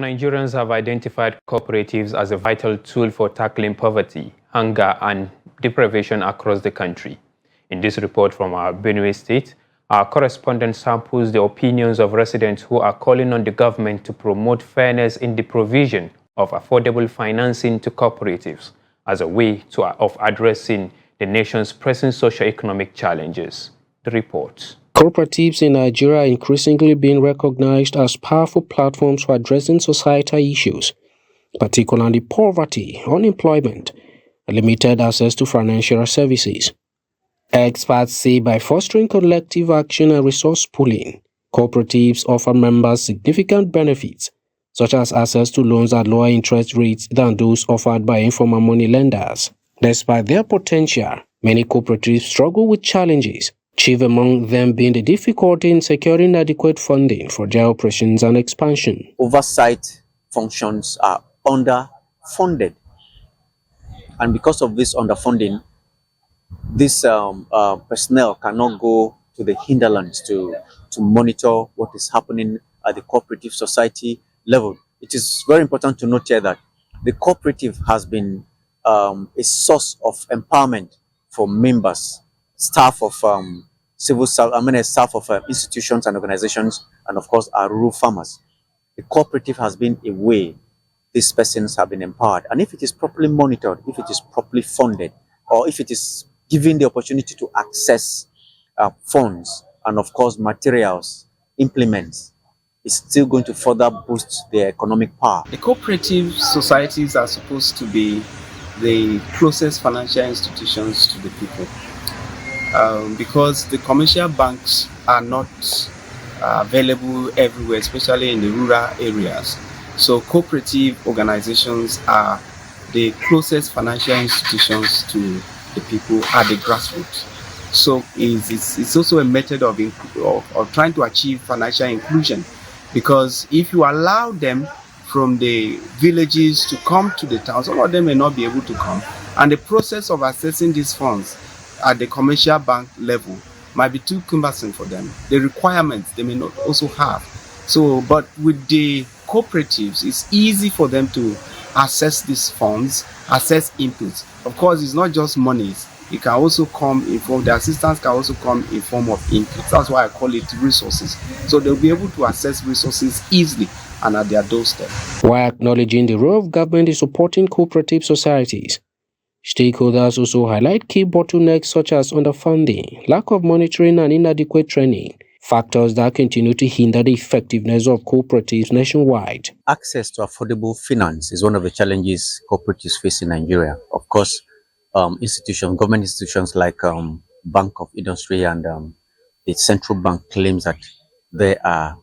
Nigerians have identified cooperatives as a vital tool for tackling poverty, hunger, and deprivation across the country. In this report from our Benue State, our correspondent samples the opinions of residents who are calling on the government to promote fairness in the provision of affordable financing to cooperatives as a way of addressing the nation's pressing socio-economic challenges. The report. Cooperatives in Nigeria are increasingly being recognized as powerful platforms for addressing societal issues, particularly poverty, unemployment, and limited access to financial services. Experts say by fostering collective action and resource pooling, cooperatives offer members significant benefits, such as access to loans at lower interest rates than those offered by informal money lenders. Despite their potential, many cooperatives struggle with challenges, chief among them being the difficulty in securing adequate funding for their operations and expansion. Oversight functions are underfunded, and because of this underfunding, this personnel cannot go to the hinterlands to monitor what is happening at the cooperative society level. It is very important to note here that the cooperative has been a source of empowerment for members, staff of staff of institutions and organizations, and of course our rural farmers. The cooperative has been a way these persons have been empowered, and if it is properly monitored, if it is properly funded, or if it is given the opportunity to access funds and of course materials, implements, it's still going to further boost their economic power. The cooperative societies are supposed to be the closest financial institutions to the people. Because the commercial banks are not available everywhere, especially in the rural areas. So cooperative organizations are the closest financial institutions to the people at the grassroots. So it's also a method of trying to achieve financial inclusion, because if you allow them from the villages to come to the town, some of them may not be able to come, and the process of accessing these funds at the commercial bank level might be too cumbersome for them. The requirements they may not also have. So, but with the cooperatives, it's easy for them to access these funds, access inputs. Of course, it's not just monies. It can also come in form, the assistance can also come in form of inputs. That's why I call it resources. So they'll be able to access resources easily and at their doorstep. While acknowledging the role of government in supporting cooperative societies, stakeholders also highlight key bottlenecks such as underfunding, lack of monitoring, and inadequate training, factors that continue to hinder the effectiveness of cooperatives nationwide. Access to affordable finance is one of the challenges cooperatives face in Nigeria. Of course, government institutions like Bank of Industry and the central bank claims that they are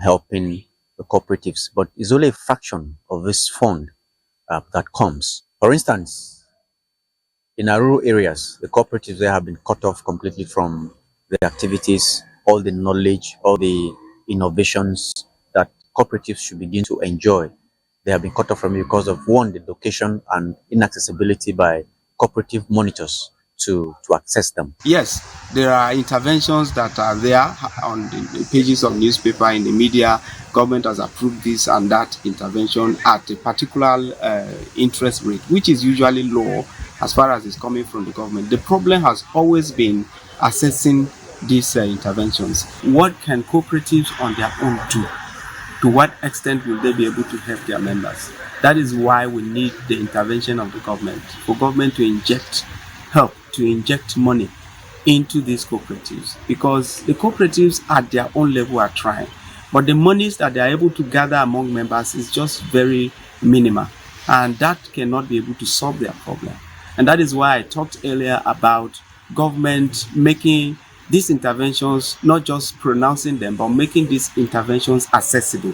helping the cooperatives, but it's only a fraction of this fund that comes. For instance, in our rural areas, the cooperatives there have been cut off completely from the activities, all the knowledge, all the innovations that cooperatives should begin to enjoy. They have been cut off from it because of, one, the location and inaccessibility by cooperative monitors to access them. Yes, there are interventions that are there on the pages of newspaper, in the media. Government has approved this and that intervention at a particular interest rate, which is usually low as far as it's coming from the government. The problem has always been assessing these interventions. What can cooperatives on their own do? To what extent will they be able to help their members? That is why we need the intervention of the government, for government to inject help, to inject money into these cooperatives, because the cooperatives at their own level are trying, but the monies that they are able to gather among members is just very minimal, and that cannot be able to solve their problem. And that is why I talked earlier about government making these interventions, not just pronouncing them, but making these interventions accessible.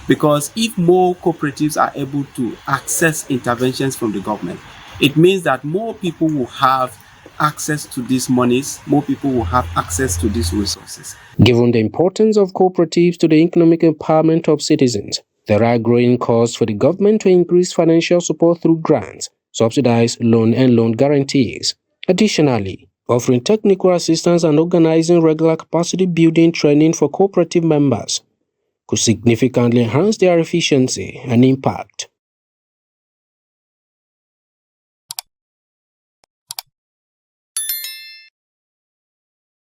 Because if more cooperatives are able to access interventions from the government, it means that more people will have access to these monies, more people will have access to these resources. Given the importance of cooperatives to the economic empowerment of citizens, there are growing calls for the government to increase financial support through grants, subsidized loan and loan guarantees. Additionally, offering technical assistance and organizing regular capacity building training for cooperative members could significantly enhance their efficiency and impact